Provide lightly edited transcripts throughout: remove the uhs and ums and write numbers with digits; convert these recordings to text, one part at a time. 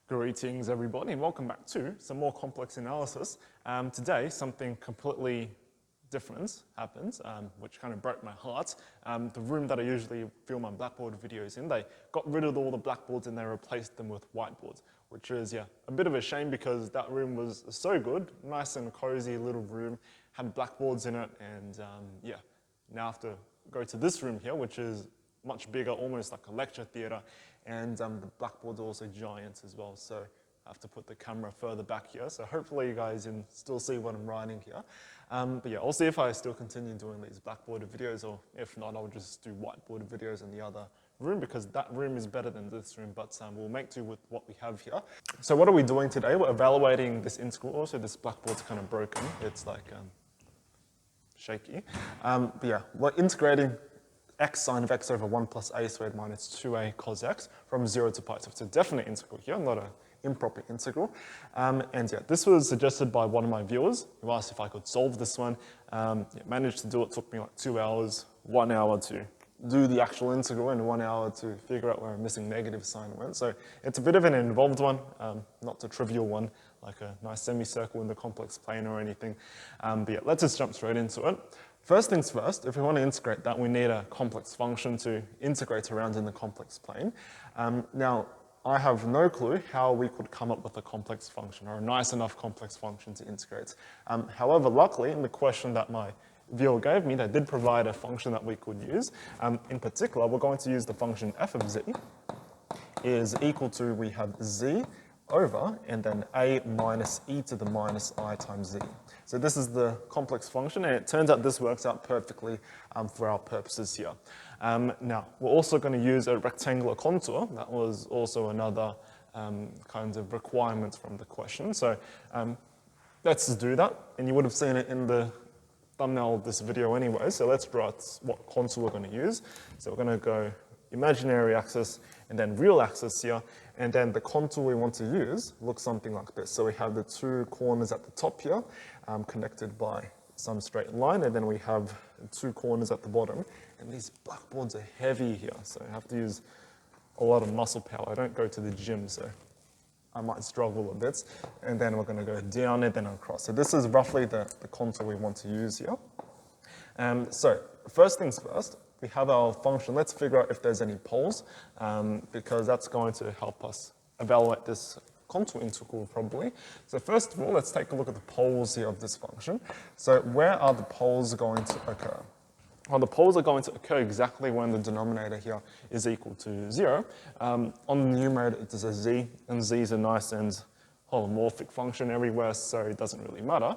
Greetings everybody and welcome back to some more complex analysis. Today something completely different happened, which kind of broke my heart. The room that I usually film my Blackboard videos in, they got rid of all the blackboards and they replaced them with whiteboards, which is a bit of a shame because that room was so good, nice and cozy little room, had blackboards in it, and now I have to go to this room here, which is much bigger, almost like a lecture theatre, and the blackboard's also giant as well, so I have to put the camera further back here, so hopefully you guys can still see what I'm writing here. But yeah, I'll see if I still continue doing these Blackboard videos, or if not, I'll just do whiteboard videos in the other room, because that room is better than this room, but we'll make do with what we have here. So what are we doing today? We're evaluating this integral. Also, this blackboard's kind of broken. It's like shaky. But yeah, we're integrating x sine of x over 1 plus a squared minus 2a cos x from 0 to pi. So it's a definite integral here, not an improper integral. And yeah, this was suggested by one of my viewers who asked if I could solve this one. Managed to do it. Took me like 2 hours, 1 hour to do the actual integral and 1 hour to figure out where a missing negative sign went. So it's a bit of an involved one, not a trivial one, like a nice semicircle in the complex plane or anything. But yeah, let's just jump straight into it. First things first, if we want to integrate that, we need a complex function to integrate around in the complex plane. Now, I have no clue how we could come up with a complex function or a nice enough complex function to integrate. However, luckily, in the question that my viewer gave me, they did provide a function that we could use. In particular, we're going to use the function f of z is equal to, we have z over, and then a minus e to the minus I times z. So this is the complex function, and it turns out this works out perfectly for our purposes here. Now, we're also going to use a rectangular contour. That was also another kind of requirement from the question. So let's just do that, and you would have seen it in the thumbnail of this video anyway. So let's draw what contour we're going to use. So we're going to go imaginary axis and then real axis here, and then the contour we want to use looks something like this. So we have the two corners at the top here connected by some straight line, and then we have two corners at the bottom, and these blackboards are heavy here, so I have to use a lot of muscle power. I don't go to the gym, so I might struggle a bit, and then we're going to go down and then across. So this is roughly the contour we want to use here. So first things first, we have our function. Let's figure out if there's any poles, because that's going to help us evaluate this contour integral probably. So first of all, let's take a look at the poles here of this function. So where are the poles going to occur? Well, the poles are going to occur exactly when the denominator here is equal to 0. On the numerator, it is a z, and z is a nice and holomorphic function everywhere, so it doesn't really matter.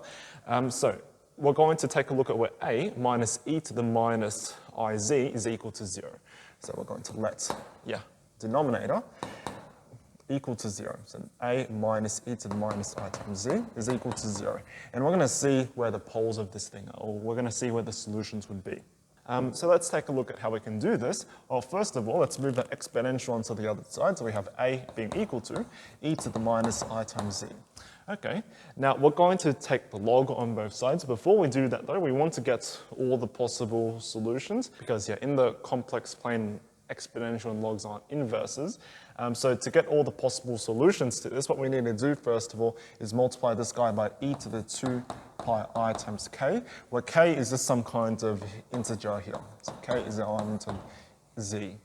So we're going to take a look at where a minus e to the minus iz is equal to 0. So we're going to let, denominator equal to 0. So a minus e to the minus I times z is equal to 0. And we're going to see where the poles of this thing are, or we're going to see where the solutions would be. So let's take a look at how we can do this. Well, first of all, let's move that exponential onto the other side. So we have a being equal to e to the minus I times z. Okay, now we're going to take the log on both sides. Before we do that though, we want to get all the possible solutions, because in the complex plane, exponential and logs aren't inverses. So to get all the possible solutions to this, what we need to do first of all is multiply this guy by e to the 2 pi I times k, where k is just some kind of integer here. So k is the element of z.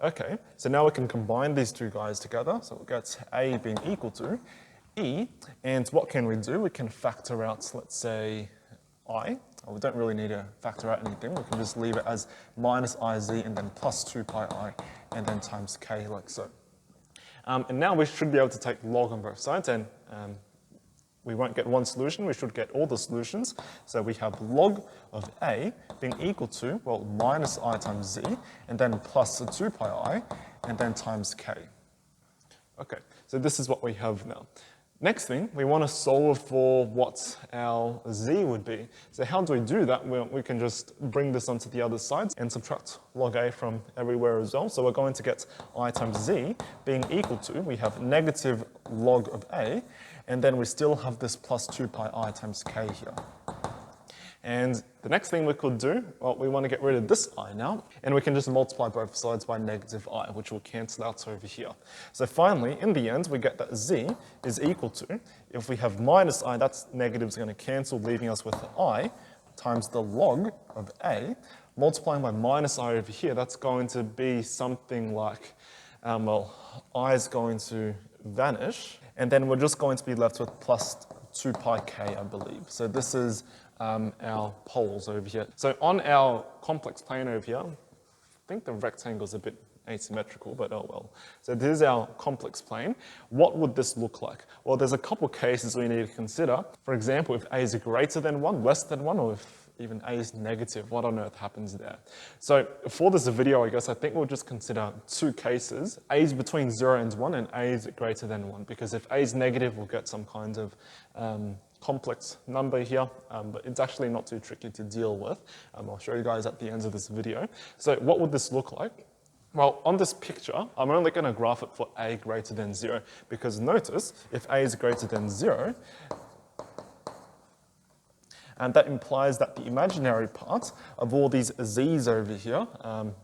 Okay, so now we can combine these two guys together. So we'll get a being equal to e, and what can we do? We can factor out, let's say, I. We don't really need to factor out anything. We can just leave it as minus iz and then plus 2 pi I and then times k, like so. And now we should be able to take log on both sides, and we won't get one solution, we should get all the solutions. So we have log of a being equal to, well, minus I times z, and then plus 2 pi I, and then times k. Okay, so this is what we have now. Next thing, we want to solve for what our z would be. So how do we do that? Well, we can just bring this onto the other side and subtract log a from everywhere as well. So we're going to get I times z being equal to, we have negative log of a, and then we still have this plus 2 pi I times k here. And the next thing we could do, well, we want to get rid of this I now, and we can just multiply both sides by negative I, which will cancel out over here. So finally, in the end, we get that z is equal to, if we have minus I, that's negative is going to cancel, leaving us with I times the log of A, multiplying by minus I over here, that's going to be something like, well, I is going to vanish, and then we're just going to be left with plus 2 pi k, I believe. So this is our poles over here. So on our complex plane over here, I think the rectangle's a bit asymmetrical, but oh well. So this is our complex plane. What would this look like? Well, there's a couple cases we need to consider. For example, if a is greater than 1, less than 1, or if even a is negative, what on earth happens there? So for this video, I guess, I think we'll just consider two cases. A is between 0 and 1, and a is greater than 1, because if a is negative, we'll get some kind of complex number here, but it's actually not too tricky to deal with. I'll show you guys at the end of this video. So what would this look like? Well, on this picture, I'm only going to graph it for a greater than 0, because notice, if a is greater than 0, and that implies that the imaginary part of all these z's over here,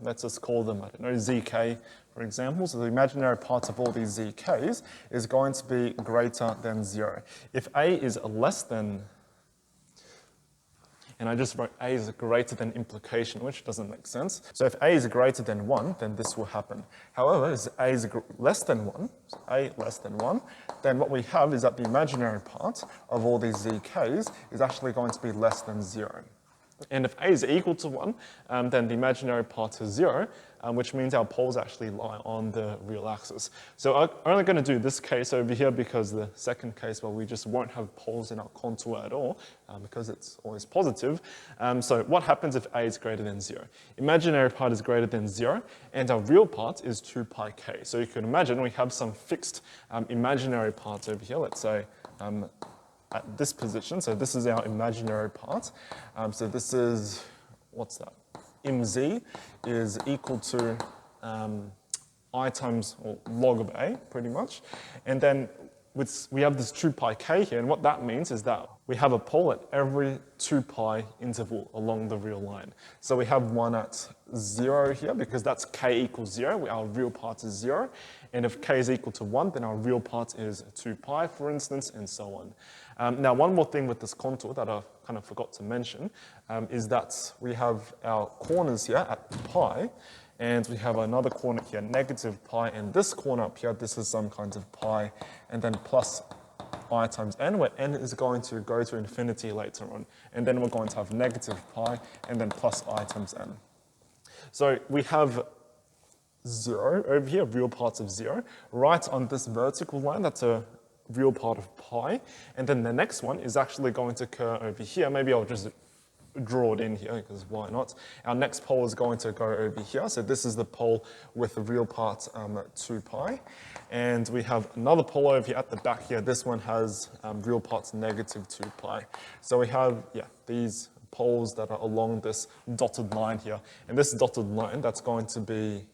let's just call them, I don't know, zk, for example. So the imaginary part of all these zk's is going to be greater than 0. If a is less than, and I just wrote a is greater than implication, which doesn't make sense. So if a is greater than 1, then this will happen. However, if a is less than 1, so a less than 1, then what we have is that the imaginary part of all these zk's is actually going to be less than 0. And if a is equal to 1, then the imaginary part is 0, which means our poles actually lie on the real axis. So I'm only going to do this case over here because the second case, well, we just won't have poles in our contour at all because it's always positive. So what happens if a is greater than 0? Imaginary part is greater than 0, and our real part is 2 pi k. So you can imagine we have some fixed imaginary parts over here. Let's say at this position, so this is our imaginary part. So this is, what's that? mz is equal to I times, or log of a, pretty much. And then we have this 2 pi k here, and what that means is that we have a pole at every 2 pi interval along the real line. So we have one at 0 here, because that's k equals 0, our real part is 0. And if k is equal to 1, then our real part is 2 pi, for instance, and so on. Now, one more thing with this contour that I kind of forgot to mention is that we have our corners here at pi, and we have another corner here, negative pi, and this corner up here, this is some kind of pi, and then plus I times n, where n is going to go to infinity later on. And then we're going to have negative pi, and then plus I times n. So we have 0 over here, real parts of 0. Right on this vertical line, that's a real part of pi. And then the next one is actually going to occur over here. Maybe I'll just draw it in here, because why not? Our next pole is going to go over here. So this is the pole with the real part 2 pi. And we have another pole over here at the back here. This one has real parts negative 2 pi. So we have, these poles that are along this dotted line here. And this dotted line, that's going to be,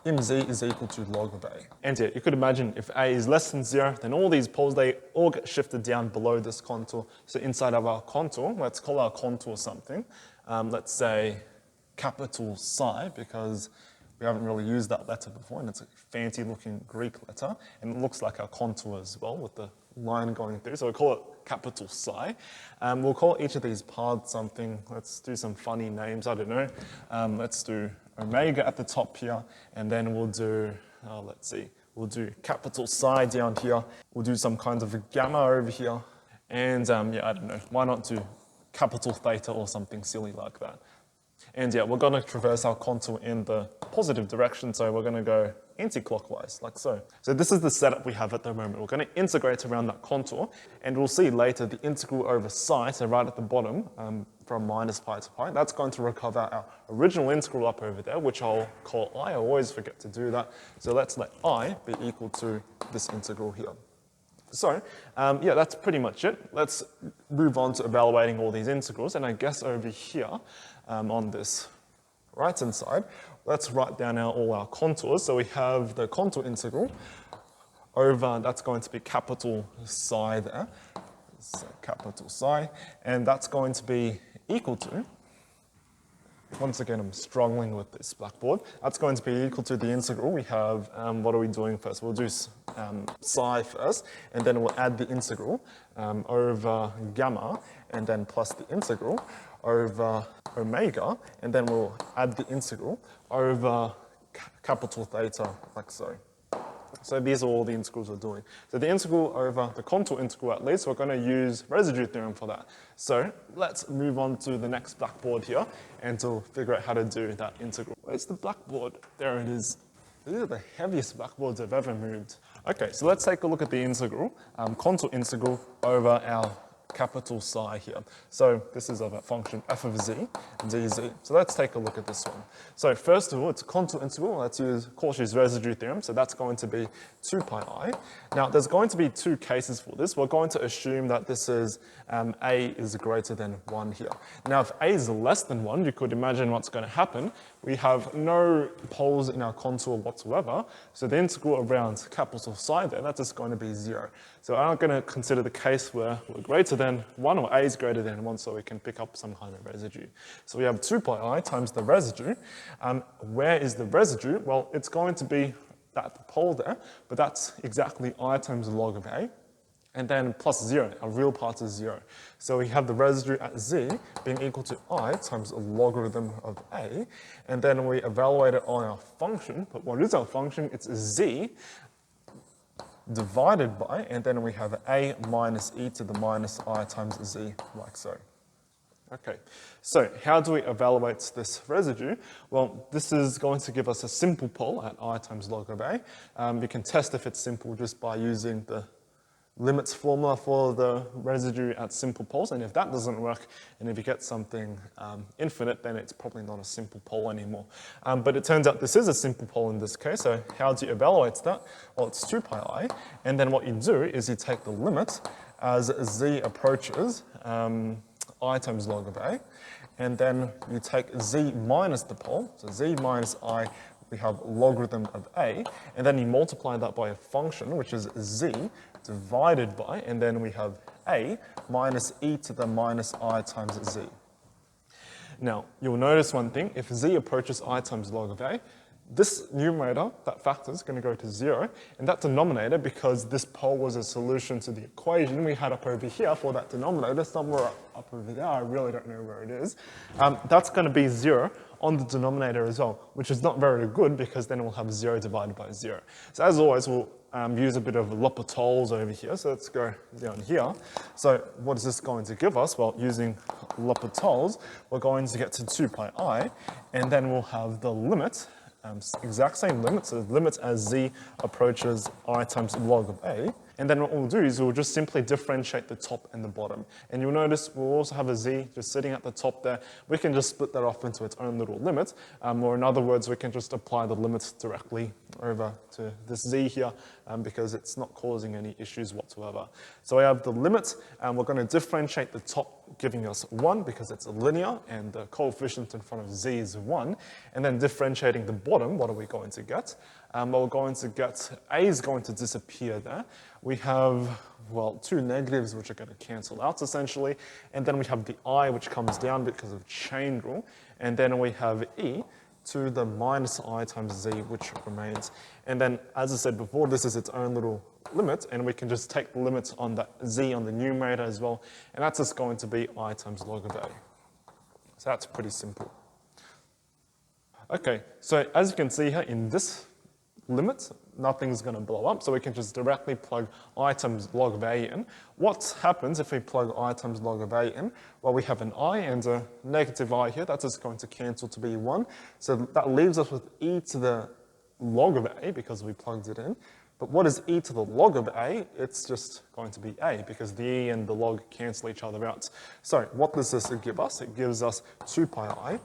mz is equal to log of a. And you could imagine if a is less than 0, then all these poles, they all get shifted down below this contour. So inside of our contour, let's call our contour something. Let's say capital psi, because we haven't really used that letter before, and it's a fancy looking Greek letter, and it looks like our contour as well with the line going through. So we'll call it capital psi. We'll call each of these parts something. Let's do some funny names, I don't know. Let's do omega at the top here, and then we'll do, let's see, we'll do capital psi down here. We'll do some kind of a gamma over here. And I don't know, why not do capital theta or something silly like that? And we're going to traverse our contour in the positive direction, so we're going to go anti-clockwise, like so. So this is the setup we have at the moment. We're going to integrate around that contour, and we'll see later the integral over psi, so right at the bottom, from minus pi to pi, that's going to recover our original integral up over there, which I'll call I. I always forget to do that. So let's let I be equal to this integral here. So, that's pretty much it. Let's move on to evaluating all these integrals, and I guess over here, on this right-hand side, let's write down all our contours. So we have the contour integral over, that's going to be capital psi there. so capital Psi, and that's going to be equal to, once again I'm struggling with this blackboard, that's going to be equal to the integral. We have, what are we doing first? We'll do Psi first, and then we'll add the integral over gamma, and then plus the integral over omega, and then we'll add the integral over capital theta, like so. So these are all the integrals we're doing. So the integral over the contour integral at least, we're going to use residue theorem for that. So let's move on to the next blackboard here and to figure out how to do that integral. Where's the blackboard? There it is. These are the heaviest blackboards I've ever moved. Okay, so let's take a look at the integral, contour integral over our capital Psi here. So this is of a function f of z, dz. So let's take a look at this one. So first of all, it's a contour integral. Let's use Cauchy's residue theorem. So that's going to be 2 pi I. Now there's going to be two cases for this. We're going to assume that this is a is greater than 1 here. Now if a is less than 1, you could imagine what's going to happen. We have no poles in our contour whatsoever. So the integral around capital Psi there, that's just going to be 0. So I'm going to consider the case where we're greater than 1 or a is greater than 1, so we can pick up some kind of residue. So we have 2 pi I times the residue. Where is the residue? Well, it's going to be that pole there, but that's exactly I times the log of a, and then plus 0, our real part is 0. So we have the residue at z being equal to I times the logarithm of a, and then we evaluate it on our function, but what is our function? It's z divided by, and then we have a minus e to the minus I times z, like so. Okay, so how do we evaluate this residue? Well, this is going to give us a simple pole at I times log of a. You can test if it's simple just by using the limits formula for the residue at simple poles, and if that doesn't work, and if you get something infinite, then it's probably not a simple pole anymore. But it turns out this is a simple pole in this case, so how do you evaluate that? Well, it's 2 pi I, and then what you do is you take the limit as z approaches I times log of a, and then you take z minus the pole, so z minus I, we have logarithm of a, and then you multiply that by a function, which is z, divided by, and then we have a minus e to the minus I times z. Now, you'll notice one thing, if z approaches I times log of a, this numerator, that factor, is going to go to 0, and that denominator, because this pole was a solution to the equation we had up over here for that denominator, somewhere up over there, I really don't know where it is, that's going to be 0 on the denominator as well, which is not very good because then we'll have 0 divided by 0. So as always, we'll use a bit of L'Hopital's over here, so let's go down here. So what is this going to give us? Well, using L'Hopital's, we're going to get to 2 pi I, and then we'll have the limit, exact same limit, so the limit as z approaches I times log of a, and then what we'll do is we'll just simply differentiate the top and the bottom. And you'll notice we'll also have a z just sitting at the top there. We can just split that off into its own little limit, or in other words, we can just apply the limits directly over to this z here, because it's not causing any issues whatsoever. So we have the limit, and we're going to differentiate the top, giving us 1 because it's a linear, and the coefficient in front of z is 1, and then differentiating the bottom, what are we going to get? Well, we're going to get, a is going to disappear there. We have, well, 2 negatives which are going to cancel out essentially, and then we have the I which comes down because of chain rule, and then we have e to the minus I times z which remains. And then, as I said before, this is its own little limit, and we can just take the limits on that z on the numerator as well, and that's just going to be I times log of a. So that's pretty simple. Okay, so as you can see here in this limit, nothing's going to blow up, so we can just directly plug I times log of a in. What happens if we plug I times log of a in? Well, we have an I and a negative I here. That's just going to cancel to be 1. So that leaves us with e to the log of a because we plugged it in. But what is e to the log of a? It's just going to be a because the e and the log cancel each other out. So what does this give us? It gives us 2 pi I.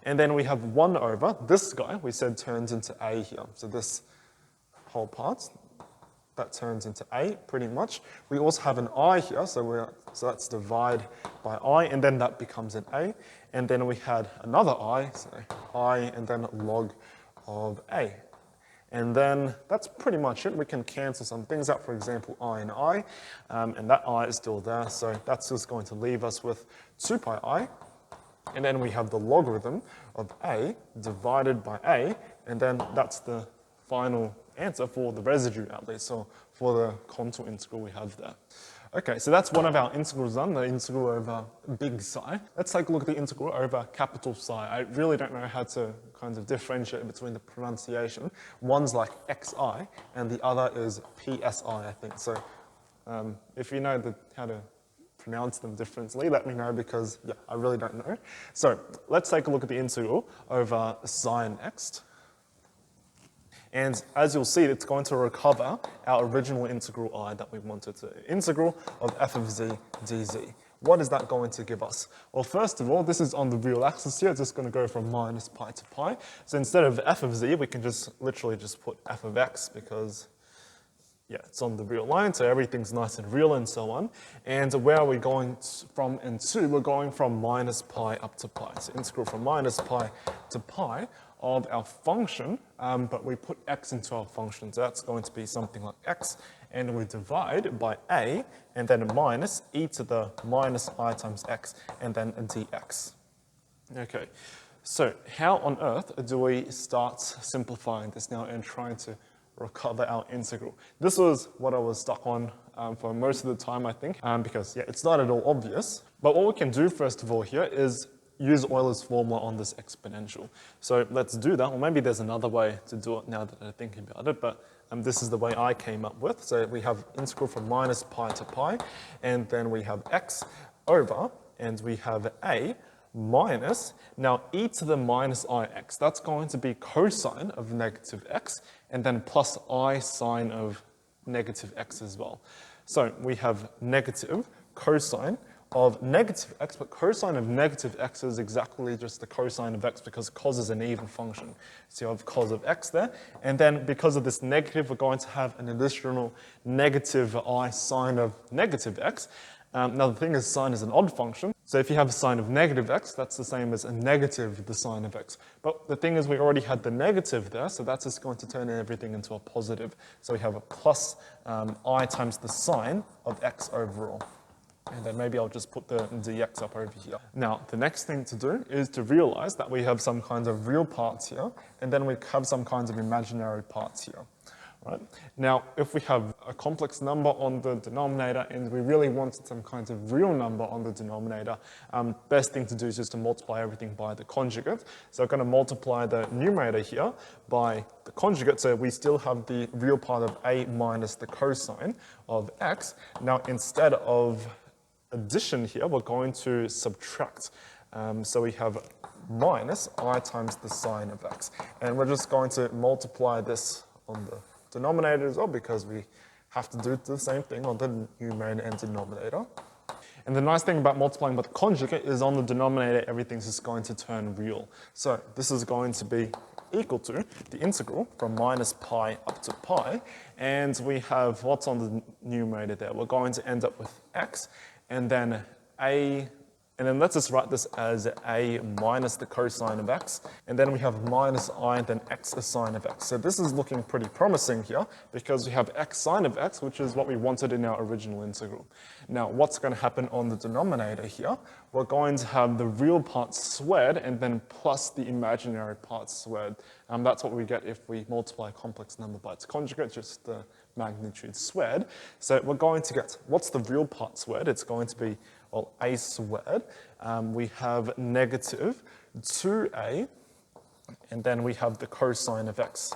And then we have 1 over this guy, we said turns into a here. So this whole part, that turns into a pretty much. We also have an I here, so that's divide by I, and then that becomes an a. And then we had another I, so I and then log of a. And then that's pretty much it. We can cancel some things out, for example, I and I, and that I is still there, so that's just going to leave us with 2 pi I, and then we have the logarithm of a divided by a, and then that's the final answer for the residue at least, so for the contour integral we have there. Okay, so that's one of our integrals done, the integral over big psi. Let's take a look at the integral over capital psi. I really don't know how to kind of differentiate between the pronunciation. One's like xi, and the other is psi, I think. So if you know how to pronounce them differently, let me know, because yeah, I really don't know. So let's take a look at the integral over sine x. And as you'll see, it's going to recover our original integral I that we wanted to. Integral of f of z dz. What is that going to give us? Well, first of all, this is on the real axis here. It's just going to go from minus pi to pi. So instead of f of z, we can just literally just put f of x, because yeah, it's on the real line, so everything's nice and real and so on. And where are we going from and to? We're going from minus pi up to pi. So integral from minus pi to pi of our function, but we put x into our function, so that's going to be something like x, and we divide by a, and then minus e to the minus I times x, and then a dx. Okay, so how on earth do we start simplifying this now and trying to recover our integral? This was what I was stuck on for most of the time, I think, because yeah, it's not at all obvious. But what we can do first of all here is use Euler's formula on this exponential. So let's do that, or maybe there's another way to do it now that I think about it, but this is the way I came up with. So we have integral from minus pi to pi, and then we have x over, and we have a minus, now e to the minus ix, that's going to be cosine of negative x, and then plus I sine of negative x as well. So we have negative cosine of negative x, but cosine of negative x is exactly just the cosine of x, because cos is an even function. So you have cos of x there, and then because of this negative, we're going to have an additional negative I sine of negative x. Now the thing is, sine is an odd function, so if you have a sine of negative x, that's the same as a negative the sine of x. But the thing is, we already had the negative there, so that's just going to turn everything into a positive. So we have a plus I times the sine of x overall. And then maybe I'll just put the dx up over here. Now, the next thing to do is to realize that we have some kinds of real parts here, and then we have some kinds of imaginary parts here. Right? Now, if we have a complex number on the denominator and we really wanted some kind of real number on the denominator, best thing to do is just to multiply everything by the conjugate. So I'm going to multiply the numerator here by the conjugate, so we still have the real part of a minus the cosine of x. Now, instead of addition here, we're going to subtract. So we have minus I times the sine of x. And we're just going to multiply this on the denominator as well, because we have to do the same thing on the numerator and denominator. And the nice thing about multiplying by the conjugate is on the denominator, everything's just going to turn real. So this is going to be equal to the integral from minus pi up to pi. And we have what's on the numerator there. We're going to end up with x, and then a, and then let's just write this as a minus the cosine of x, and then we have minus I, and then x sine of x. So this is looking pretty promising here, because we have x sine of x, which is what we wanted in our original integral. Now, what's going to happen on the denominator here? We're going to have the real part squared, and then plus the imaginary part squared. That's what we get if we multiply a complex number by its conjugate, just the magnitude squared. So we're going to get, what's the real part squared? It's going to be, well, a squared. We have negative 2a, and then we have the cosine of x.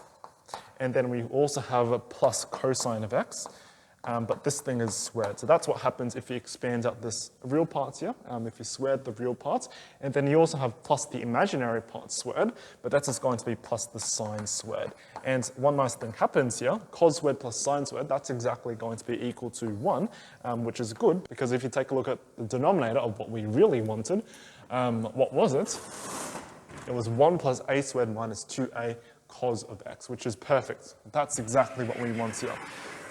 And then we also have a plus cosine of x, but this thing is squared. So that's what happens if you expand out this real part here, if you squared the real part. And then you also have plus the imaginary part squared, but that's just going to be plus the sine squared. And one nice thing happens here, cos squared plus sine squared, that's exactly going to be equal to 1, which is good, because if you take a look at the denominator of what we really wanted, what was it? It was 1 plus a squared minus 2a cos of x, which is perfect. That's exactly what we want here.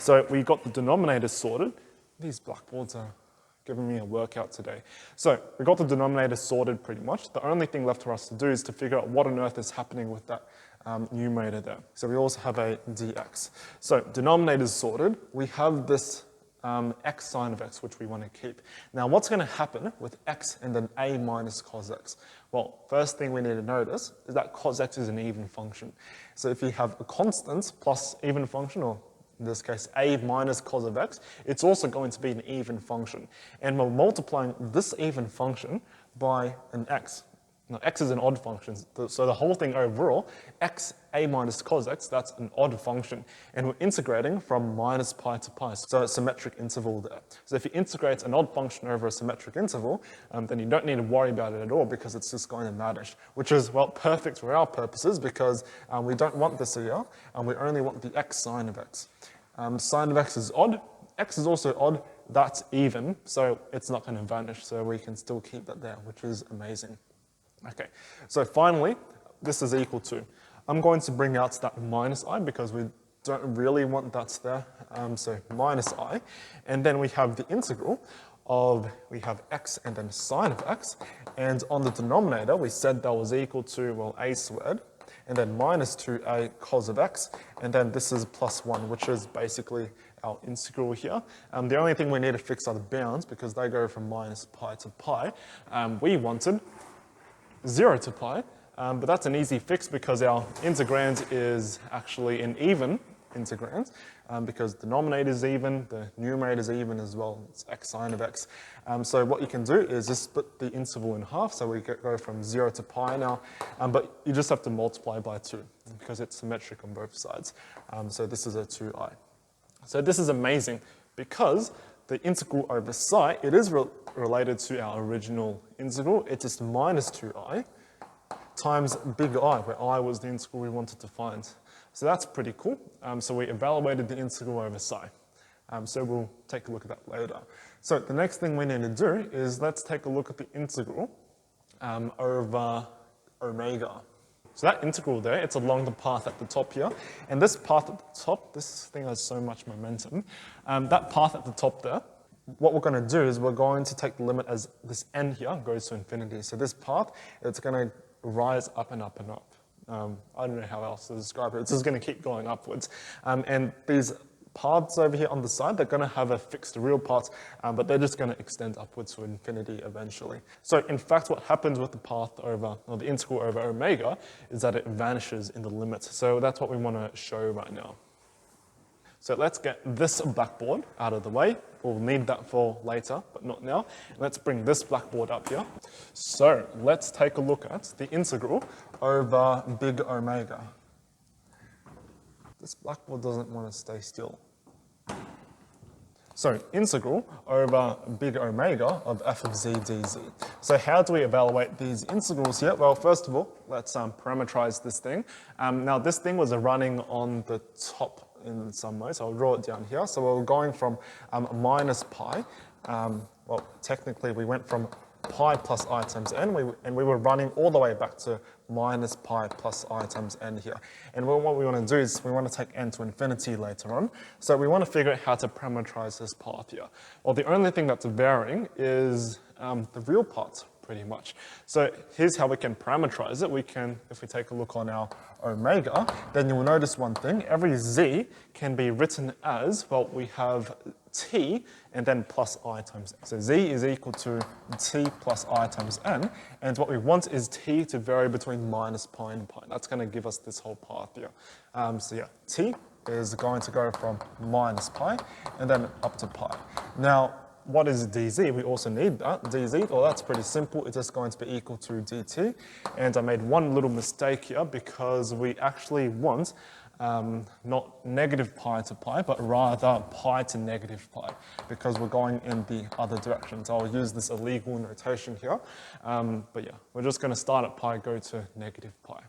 So we got the denominator sorted. These blackboards are giving me a workout today. So we got the denominator sorted pretty much. The only thing left for us to do is to figure out what on earth is happening with that numerator there. So we also have a dx. So denominator is sorted. We have this x sine of x, which we want to keep. Now, what's going to happen with x and then a minus cos x? Well, first thing we need to notice is that cos x is an even function. So if you have a constant plus even function, or in this case, a minus cos of x, it's also going to be an even function. And we're multiplying this even function by an x. Now, x is an odd function, so the whole thing overall, x a minus cos x, that's an odd function. And we're integrating from minus pi to pi, so a symmetric interval there. So if you integrate an odd function over a symmetric interval, then you don't need to worry about it at all because it's just going to vanish, which is, well, perfect for our purposes because we don't want this here, and we only want the x sine of x. Sine of x is odd, x is also odd, that's even, so it's not going to vanish, so we can still keep that there, which is amazing. Okay, so finally, this is equal to. I'm going to bring out that minus I because we don't really want that there. So minus I. And then we have the integral of, we have x and then sine of x. And on the denominator, we said that was equal to, well, a squared. And then minus 2a cos of x. And then this is plus 1, which is basically our integral here. The only thing we need to fix are the bounds because they go from minus pi to pi. We wanted 0 to pi, but that's an easy fix because our integrand is actually an even integrand because the denominator is even, the numerator is even as well, it's x sine of x. So what you can do is just split the interval in half, so we go from 0 to pi now, but you just have to multiply by 2 because it's symmetric on both sides. So this is a 2i. So this is amazing because the integral over psi, it is related to our original integral. It's just minus 2i times big I, where I was the integral we wanted to find. So that's pretty cool. So we evaluated the integral over psi. So we'll take a look at that later. So the next thing we need to do is let's take a look at the integral over omega. So that integral there, it's along the path at the top here. And this path at the top, this thing has so much momentum. That path at the top there, what we're going to do is we're going to take the limit as this n here goes to infinity. So this path, it's going to rise up and up and up. I don't know how else to describe it. It's just going to keep going upwards. And these paths over here on the side, they're going to have a fixed real part, but they're just going to extend upwards to infinity eventually. So in fact, what happens with the path over, or the integral over omega, is that it vanishes in the limit. So that's what we want to show right now. So let's get this blackboard out of the way. We'll need that for later, but not now. Let's bring this blackboard up here. So let's take a look at the integral over big omega. This blackboard doesn't want to stay still. So integral over big omega of f of z dz. So how do we evaluate these integrals here? Well, first of all, let's parameterize this thing. Now this thing was running on the top in some way, so I'll draw it down here. So we're going from minus pi. Well, technically we went from pi plus I times n, and we were running all the way back to minus pi plus I times n here. And what we want to do is we want to take n to infinity later on. So we want to figure out how to parameterize this path here. Well, the only thing that's varying is the real part, pretty much. So here's how we can parameterize it. We can, if we take a look on our omega, then you'll notice one thing. Every z can be written as, well, we have t and then plus I times n. So z is equal to t plus I times n, and what we want is t to vary between minus pi and pi. That's going to give us this whole path here. So yeah, t is going to go from minus pi and then up to pi. Now, what is dz? We also need that. dz, well, that's pretty simple. It's just going to be equal to dt. And I made one little mistake here because we actually want not negative pi to pi, but rather pi to negative pi, because we're going in the other direction. So I'll use this illegal notation here. But yeah, we're just going to start at pi, go to negative pi.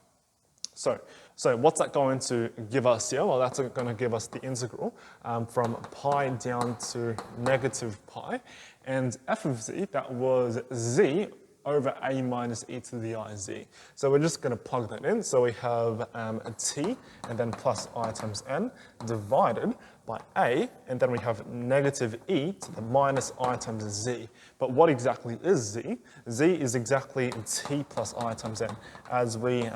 So what's that going to give us here? Well, that's going to give us the integral from pi down to negative pi. And f of z, that was z over a minus e to the iz. So we're just going to plug that in. So we have a t and then plus I times n divided by a, and then we have negative e to the minus I times z. But what exactly is z? Z is exactly t plus I times n, as we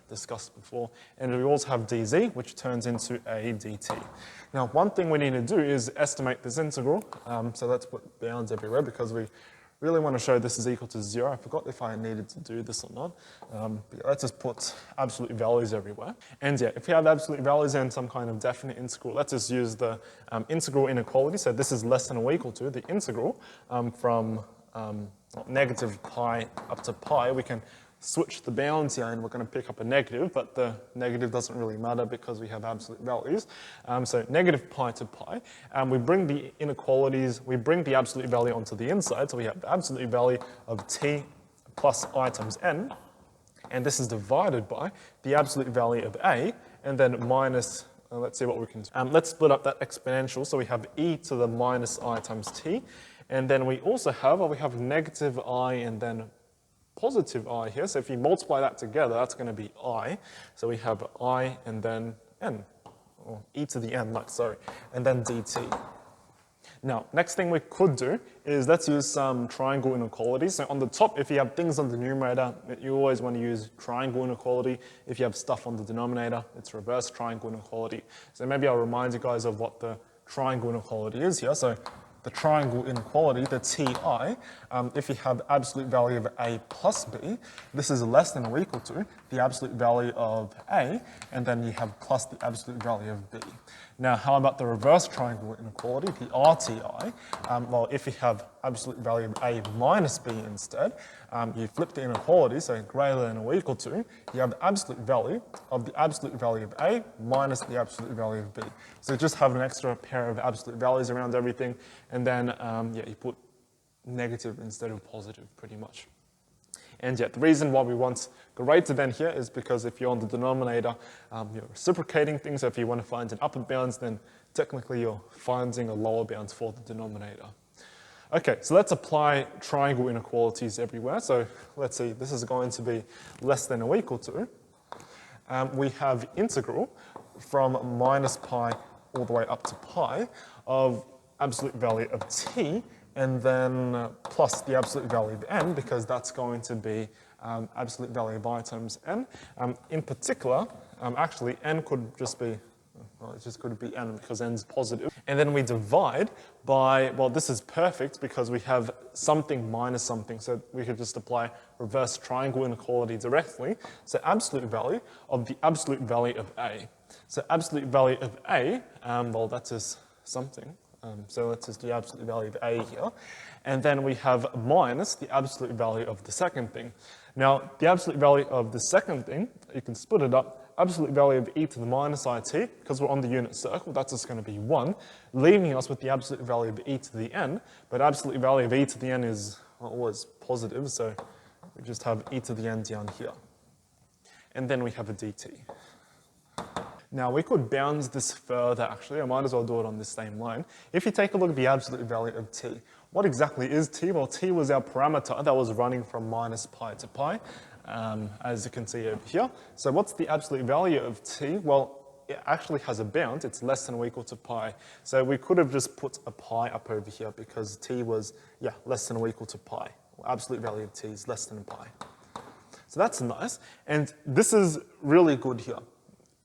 discussed before. And we also have dz, which turns into a dt. Now, one thing we need to do is estimate this integral. So let's put bounds everywhere because we really want to show this is equal to 0. I forgot if I needed to do this or not. But let's just put absolute values everywhere. And yeah, if you have absolute values and some kind of definite integral, let's just use the integral inequality. So this is less than or equal to the integral from negative pi up to pi. We can switch the bounds here and we're going to pick up a negative, but the negative doesn't really matter because we have absolute values. So negative pi to pi. We bring the inequalities, we bring the absolute value onto the inside, so we have the absolute value of t plus I times n, and this is divided by the absolute value of a, and then minus, let's see what we can do. Let's split up that exponential, so we have e to the minus I times t, and then we also have, negative I and then positive I here, so if you multiply that together, that's going to be I. So we have I and then n, or e to the n, and then dt. Now, next thing we could do is let's use some triangle inequalities. So on the top, if you have things on the numerator, you always want to use triangle inequality. If you have stuff on the denominator, it's reverse triangle inequality. So maybe I'll remind you guys of what the triangle inequality is here. So the triangle inequality, the TI, if you have absolute value of a plus b, this is less than or equal to the absolute value of a, and then you have plus the absolute value of b. Now, how about the reverse triangle inequality, the RTI? Well, if you have absolute value of a minus b instead, you flip the inequality, so greater than or equal to, you have the absolute value of the absolute value of a minus the absolute value of b. So just have an extra pair of absolute values around everything, and then you put negative instead of positive, pretty much. And yet, the reason why we want greater than here is because if you're on the denominator, you're reciprocating things. So if you want to find an upper bounds, then technically you're finding a lower bounds for the denominator. Okay, so let's apply triangle inequalities everywhere. So let's see, this is going to be less than or equal to. We have integral from minus pi all the way up to pi of absolute value of t, and then plus the absolute value of n, because that's going to be absolute value of I times n. In particular, actually, n could just be, well, it just could be n because n's positive. And then we divide by, well, this is perfect because we have something minus something, so we could just apply reverse triangle inequality directly. So absolute value of the absolute value of a. So absolute value of a, well, that's just something. So let's just do the absolute value of a here. And then we have minus the absolute value of the second thing. Now, the absolute value of the second thing, you can split it up. Absolute value of e to the minus it, because we're on the unit circle, that's just going to be 1, leaving us with the absolute value of e to the n. But absolute value of e to the n is always positive, so we just have e to the n down here. And then we have a dt. Now, we could bounds this further, actually. I might as well do it on this same line. If you take a look at the absolute value of t, what exactly is t? Well, t was our parameter that was running from minus pi to pi, as you can see over here. So what's the absolute value of t? Well, it actually has a bound. It's less than or equal to pi. So we could have just put a pi up over here because t was, less than or equal to pi. Well, absolute value of t is less than pi. So that's nice. And this is really good here.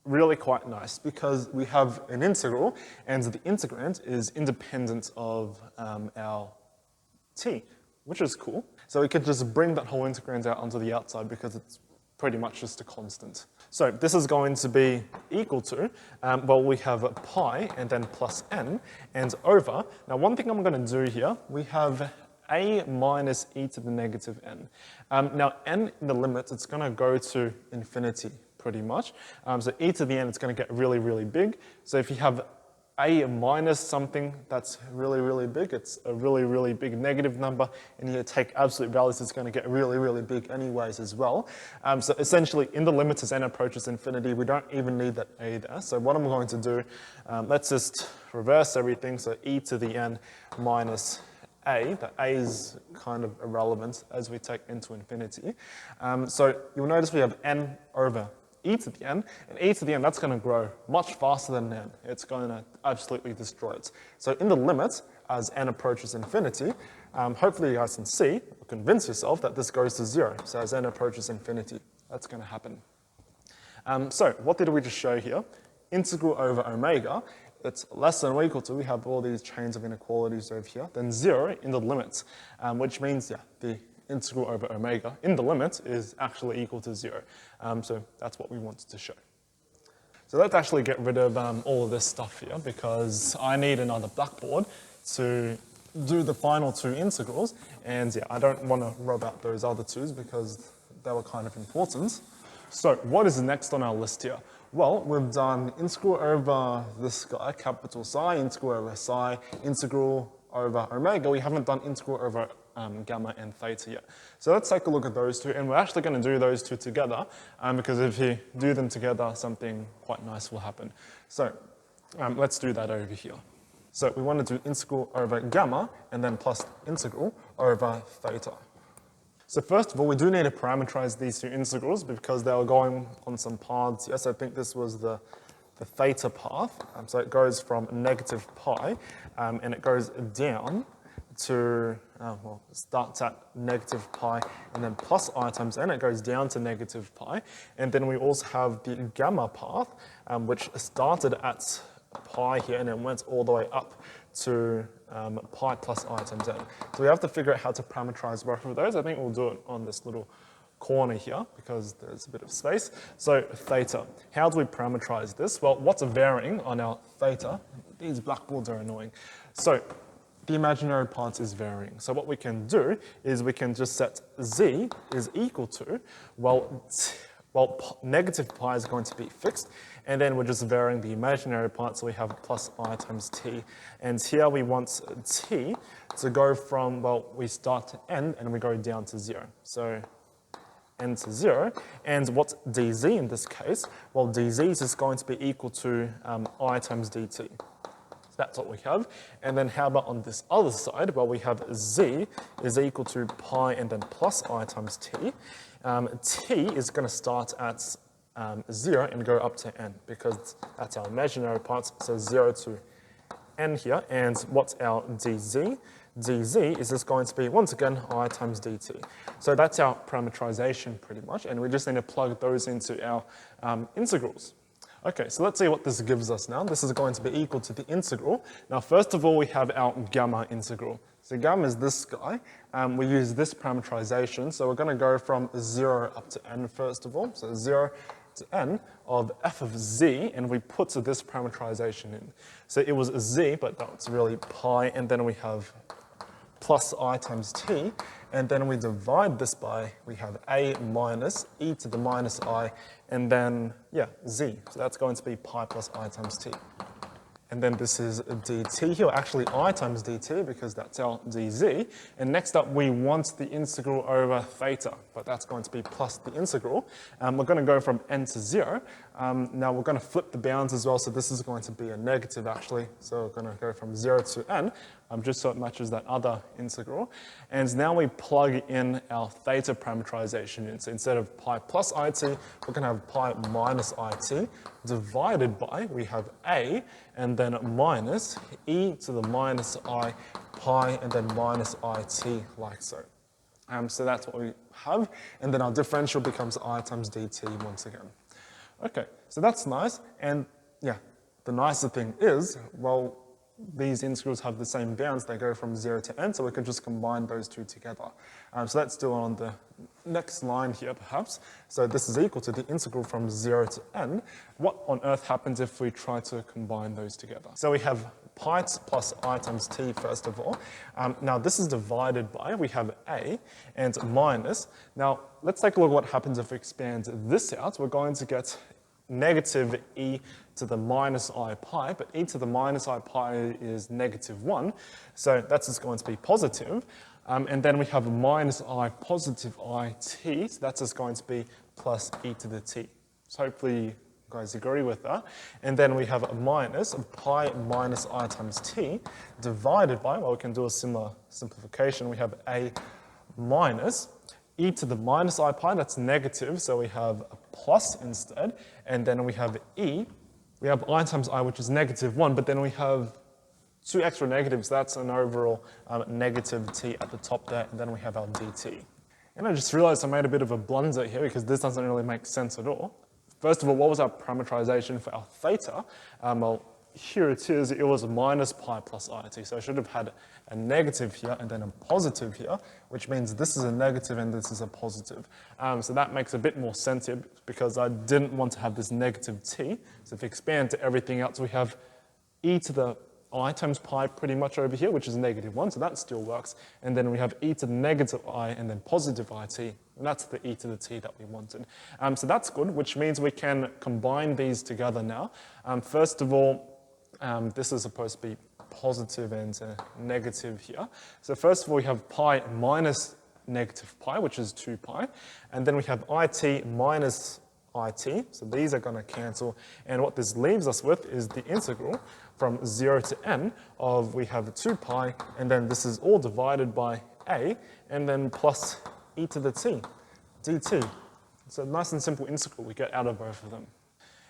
Really quite nice because we have an integral and the integrand is independent of our t, which is cool. So we could just bring that whole integrand out onto the outside because it's pretty much just a constant. So this is going to be equal to, well, we have pi and then plus n and over. Now, one thing I'm going to do here, we have a minus e to the negative n. Now, n in the limit, it's going to go to infinity pretty much. So e to the n, it's going to get really, really big. So if you have a minus something that's really, really big, it's a really, really big negative number, and you take absolute values, it's going to get really, really big anyways as well. So essentially, in the limit as n approaches infinity, we don't even need that a there. So what I'm going to do, let's just reverse everything. So e to the n minus a, that a is kind of irrelevant as we take n to infinity. So you'll notice we have n over e to the n, and e to the n, that's going to grow much faster than n. It's going to absolutely destroy it. So in the limit, as n approaches infinity, hopefully you guys can see, or convince yourself that this goes to 0. So as n approaches infinity, that's going to happen. So what did we just show here? Integral over omega, it's less than or equal to, we have all these chains of inequalities over here, then 0 in the limit, which means, the integral over omega in the limit is actually equal to 0. So that's what we wanted to show. So let's actually get rid of all of this stuff here, because I need another blackboard to do the final two integrals, and I don't want to rub out those other twos because they were kind of important. So what is next on our list here? Well, we've done integral over this guy, capital Psi, integral over psi, integral over omega. We haven't done integral over gamma and theta yet. So let's take a look at those two, and we're actually going to do those two together, because if you do them together, something quite nice will happen. So let's do that over here. So we want to do integral over gamma, and then plus integral over theta. So first of all, we do need to parameterize these two integrals because they were going on some paths. Yes, I think this was the theta path. So it goes from negative pi, and it goes down to, well, it starts at negative pi and then plus I times n, it goes down to negative pi. And then we also have the gamma path, which started at pi here and then went all the way up to pi plus I times n. So we have to figure out how to parameterize both of those. I think we'll do it on this little corner here because there's a bit of space. So theta, how do we parameterize this? Well, what's varying on our theta? These blackboards are annoying. So the imaginary part is varying. So what we can do is we can just set z is equal to, well, negative pi is going to be fixed, and then we're just varying the imaginary part, so we have plus I times t. And here we want t to go from, well, we start at n and we go down to 0. So n to 0. And what's dz in this case? Well, dz is going to be equal to I times dt. So that's what we have. And then how about on this other side? Well, we have z is equal to pi and then plus I times t. T is going to start at 0 and go up to n because that's our imaginary part, so 0 to n here. And what's our dz? dz is just going to be, once again, I times dt. So that's our parameterization pretty much, and we just need to plug those into our integrals. Okay, so let's see what this gives us now. This is going to be equal to the integral. Now, first of all, we have our gamma integral. So gamma is this guy. We use this parameterization, so we're going to go from 0 up to n first of all. So 0 to n of f of z, and we put this parameterization in. So it was z, but that's really pi, and then we have plus I times t, and then we divide this by, we have a minus e to the minus I, and then, z. So that's going to be pi plus I times t. And then this is dt here, actually I times dt because that's our dz. And next up, we want the integral over theta, but that's going to be plus the integral. We're going to go from n to 0. Now we're going to flip the bounds as well, so this is going to be a negative actually. So we're going to go from 0 to n, just so it matches that other integral. And now we plug in our theta parameterization in. So instead of pi plus it, we're going to have pi minus it divided by, we have a, and then minus e to the minus I pi, and then minus it, like so. So that's what we have, and then our differential becomes I times dt once again. Okay, so that's nice, and the nicer thing is, well, these integrals have the same bounds, they go from 0 to n, so we can just combine those two together. So let's do it on the next line here, perhaps. So this is equal to the integral from 0 to n. What on earth happens if we try to combine those together? So we have pi plus I times t, first of all. Now this is divided by, we have a, and minus. Now let's take a look at what happens if we expand this out. We're going to get negative e to the minus I pi, but e to the minus I pi is negative 1, so that's just going to be positive. And then we have minus I positive I t, so that's just going to be plus e to the t. So hopefully guys agree with that? And then we have a minus of pi minus I times t divided by, well, we can do a similar simplification. We have a minus e to the minus I pi, that's negative, so we have a plus instead. And then we have e, we have I times I, which is negative 1, but then we have two extra negatives. That's an overall negative t at the top there, and then we have our dt. And I just realized I made a bit of a blunder here because this doesn't really make sense at all. First of all, what was our parameterization for our theta? Well, here it is, it was minus pi plus it. So I should have had a negative here and then a positive here, which means this is a negative and this is a positive. So that makes a bit more sense here because I didn't want to have this negative t. So if we expand to everything else, we have e to the I times pi pretty much over here, which is negative 1, so that still works. And then we have e to the negative I and then positive it, and that's the e to the t that we wanted. So that's good, which means we can combine these together now. First of all, this is supposed to be positive and negative here. So first of all, we have pi minus negative pi, which is 2 pi. And then we have it minus it, so these are going to cancel. And what this leaves us with is the integral from 0 to n of, we have 2 pi, and then this is all divided by a, and then plus e to the t, dt. It's a nice and simple integral we get out of both of them.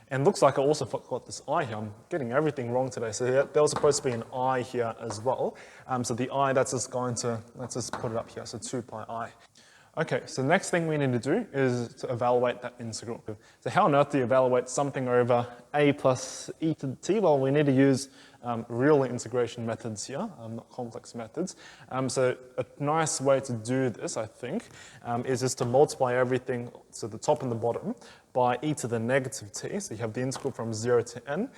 And looks like I also forgot this I here. I'm getting everything wrong today. So here, there was supposed to be an I here as well. So the I, that's just going to, let's just put it up here, so 2 pi I. Okay, so next thing we need to do is to evaluate that integral. So how on earth do you evaluate something over a plus e to the t? Well, we need to use real integration methods here, not complex methods. So a nice way to do this, I think, is just to multiply everything, so the top and the bottom, by e to the negative t. So you have the integral from 0 to n.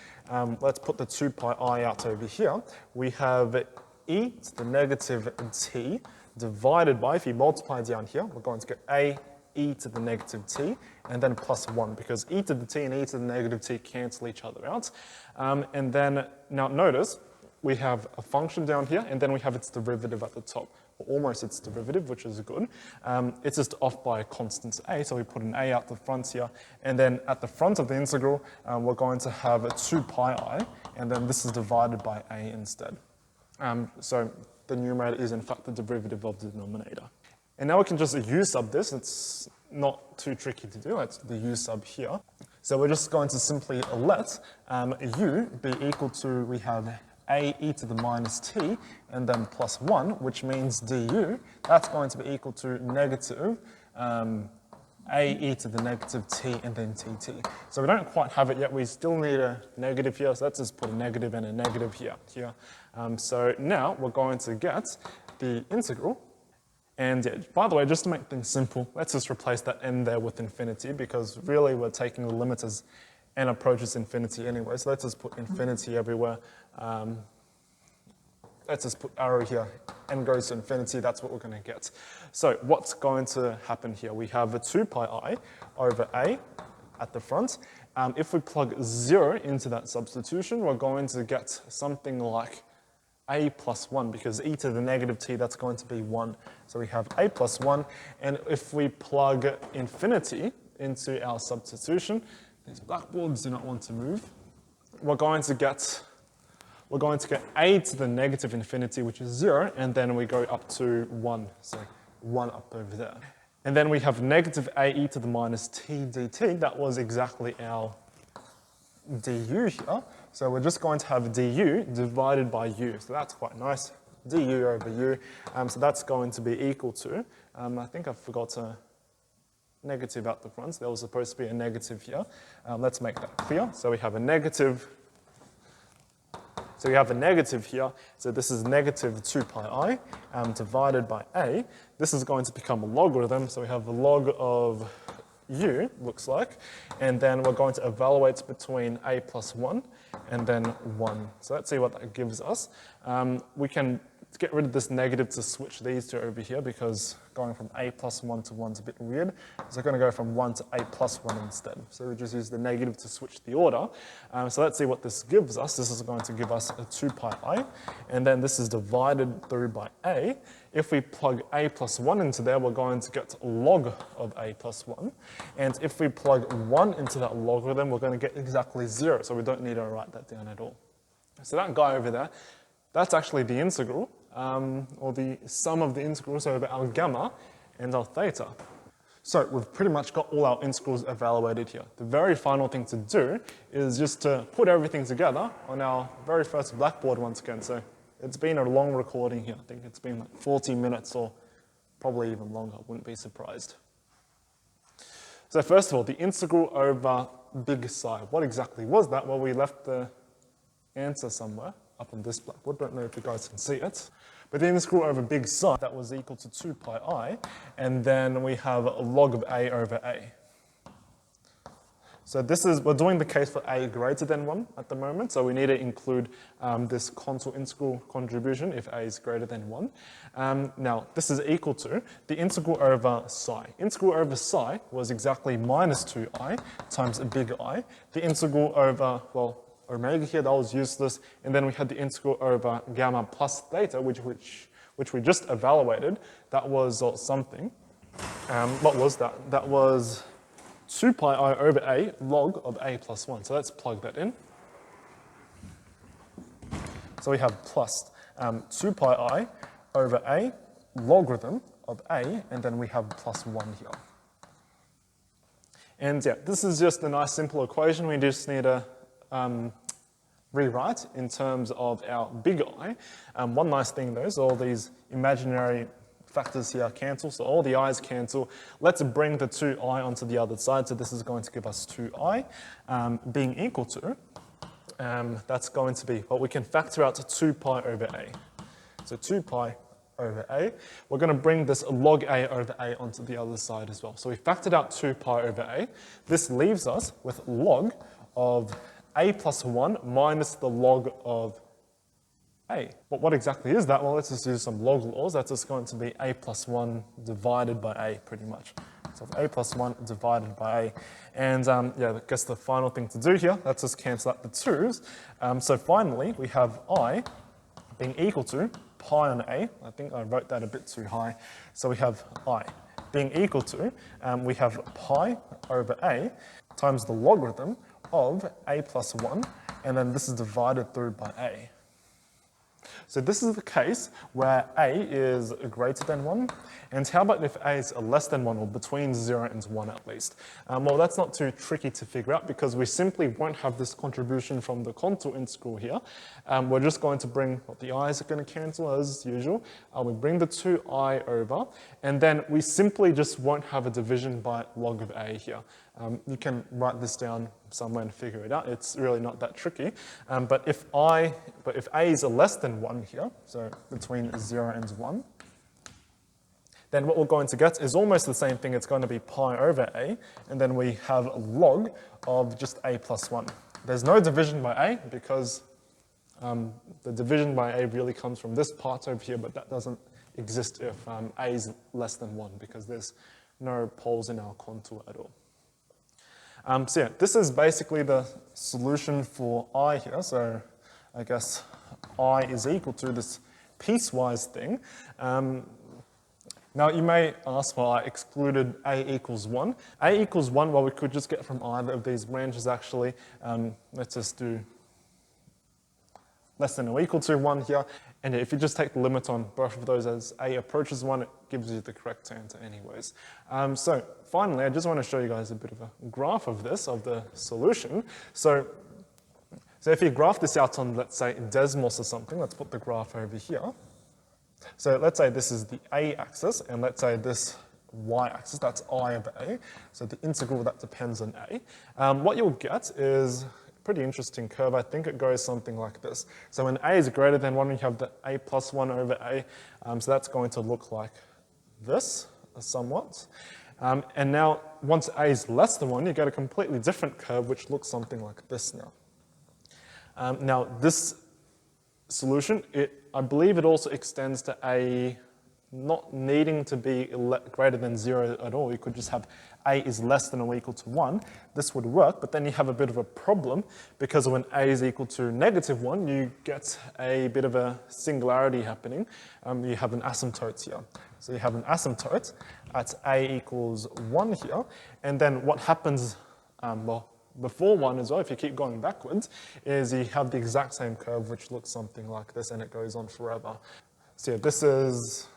Let's put the 2 pi I out over here. We have e to the negative t divided by, if you multiply down here, we're going to get a e to the negative t, and then plus 1, because e to the t and e to the negative t cancel each other out. And then, now notice, we have a function down here, and then we have its derivative at the top, or almost its derivative, which is good. It's just off by a constant a, so we put an a out the front here, and then at the front of the integral, we're going to have a 2 pi I, and then this is divided by a instead. So the numerator is in fact the derivative of the denominator. And now we can just u sub this. It's not too tricky to do. It's the u sub here. So we're just going to simply let u be equal to, we have a e to the minus t and then plus 1, which means du, that's going to be equal to negative a e to the negative t and then tt. So we don't quite have it yet. We still need a negative here, so let's just put a negative and a negative here. So now we're going to get the integral. And yeah, by the way, just to make things simple, let's just replace that n there with infinity, because really we're taking the limit as n approaches infinity anyway. So let's just put infinity everywhere. Let's just put arrow here, n goes to infinity, that's what we're going to get. So what's going to happen here? We have a 2 pi I over a at the front. If we plug 0 into that substitution, we're going to get something like a plus 1, because e to the negative t, that's going to be 1. So we have a plus 1, and if we plug infinity into our substitution, these blackboards do not want to move, we're going to get a to the negative infinity, which is 0, and then we go up to 1, so 1 up over there. And then we have negative a e to the minus t dt. That was exactly our du here. So we're just going to have du divided by u. So that's quite nice, du over u. So that's going to be equal to, I think I forgot a negative out the front. So there was supposed to be a negative here. Let's make that clear. So we have a negative. So we have a negative here, so this is negative 2 pi I divided by a. This is going to become a logarithm, so we have the log of u, looks like, and then we're going to evaluate between a plus 1 and then 1. So let's see what that gives us. We can To get rid of this negative, to switch these two over here, because going from a plus 1 to 1 is a bit weird. So we're going to go from 1 to a plus 1 instead. So we just use the negative to switch the order. So let's see what this gives us. This is going to give us a 2 pi I, and then this is divided through by a. If we plug a plus 1 into there, we're going to get log of a plus 1. And if we plug 1 into that logarithm, we're going to get exactly 0. So we don't need to write that down at all. So that guy over there, that's actually the integral, or the sum of the integrals over our gamma and our theta. So we've pretty much got all our integrals evaluated here. The very final thing to do is just to put everything together on our very first Blackboard once again. So it's been a long recording here. I think it's been like 40 minutes or probably even longer, wouldn't be surprised. So first of all, the integral over big psi. What exactly was that? Well, we left the answer somewhere up on this blackboard. Don't know if you guys can see it. But the integral over big psi, that was equal to 2 pi I, and then we have log of a over a. So this is, we're doing the case for a greater than 1 at the moment, so we need to include this contour integral contribution if a is greater than 1. Now, this is equal to the integral over psi. Integral over psi was exactly minus 2i times a big I. The integral over, well, omega here, that was useless, and then we had the integral over gamma plus theta, which we just evaluated. That was something. What was that? That was 2 pi I over a log of a plus 1. So let's plug that in. So we have plus 2 pi I over a logarithm of a, and then we have plus 1 here. And yeah, this is just a nice simple equation. We just need to rewrite in terms of our big I. One nice thing though is all these imaginary factors here cancel, so all the i's cancel. Let's bring the 2i onto the other side, so this is going to give us 2i being equal to, that's going to be, well, we can factor out to 2 pi over a. So 2 pi over a. We're going to bring this log a over a onto the other side as well. So we factored out 2 pi over a. This leaves us with log of a plus 1 minus the log of a. But what exactly is that? Well, let's just use some log laws. That's just going to be a plus 1 divided by a, pretty much. So a plus 1 divided by a. And yeah, I guess the final thing to do here, let's just cancel out the 2's. So finally, we have I being equal to pi on a. I think I wrote that a bit too high. So we have I being equal to, we have pi over a times the logarithm of a plus 1, and then this is divided through by a. So this is the case where a is greater than 1, and how about if a is less than 1, or between 0 and 1 at least? Well, that's not too tricky to figure out because we simply won't have this contribution from the contour integral here. We're just going to bring, well, the i's are going to cancel as usual. We bring the 2i over, and then we simply just won't have a division by log of a here. You can write this down somewhere and figure it out. It's really not that tricky. But if a is less than 1 here, so between 0 and 1, then what we're going to get is almost the same thing. It's going to be pi over a, and then we have a log of just a plus 1. There's no division by a because the division by a really comes from this part over here, but that doesn't exist if a is less than 1 because there's no poles in our contour at all. So yeah, this is basically the solution for I here. So I guess I is equal to this piecewise thing. Now you may ask why I excluded a equals 1. A equals 1, well, we could just get from either of these ranges actually. Let's just do less than or equal to 1 here. And if you just take the limit on both of those as a approaches 1, it gives you the correct answer anyways. So finally, I just want to show you guys a bit of a graph of this, of the solution. So if you graph this out on, let's say, Desmos or something, let's put the graph over here. So let's say this is the a-axis, and let's say this y-axis, that's I over a. So the integral that depends on a. What you'll get is pretty interesting curve. I think it goes something like this. So when a is greater than 1, we have the a plus 1 over a. So that's going to look like this, somewhat. And now, once a is less than 1, you get a completely different curve, which looks something like this now. Now, this solution, I believe it also extends to a not needing to be greater than 0 at all. You could just have a is less than or equal to 1. This would work, but then you have a bit of a problem because when a is equal to -1, you get a bit of a singularity happening. You have an asymptote here. So you have an asymptote at a equals 1 here, and then what happens, well, before 1 as well, if you keep going backwards, is you have the exact same curve which looks something like this, and it goes on forever. So yeah, this is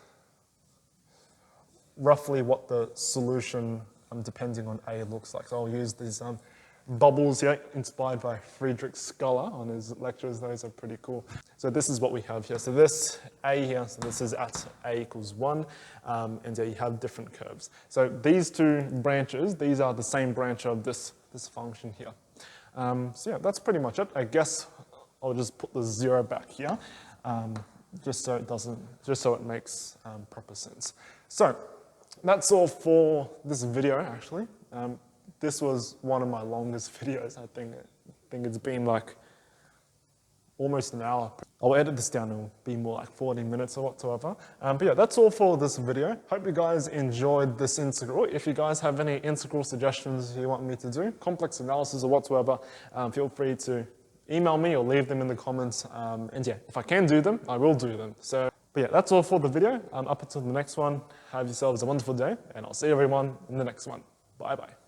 roughly what the solution, depending on A, looks like. So I'll use these bubbles here, inspired by Friedrich Schuller on his lectures. Those are pretty cool. So this is what we have here. So this A here, so this is at A equals 1, and there you have different curves. So these two branches, these are the same branch of this function here. So yeah, that's pretty much it. I guess I'll just put the 0 back here, just so it makes proper sense. So that's all for this video, actually. This was one of my longest videos. I think it's been like almost an hour. I'll edit this down and it'll be more like 40 minutes or whatsoever. But yeah, that's all for this video. Hope you guys enjoyed this integral. If you guys have any integral suggestions you want me to do, complex analysis or whatsoever, feel free to email me or leave them in the comments. And yeah, if I can do them, I will do them. But yeah, that's all for the video. Up until the next one, have yourselves a wonderful day, and I'll see everyone in the next one. Bye-bye.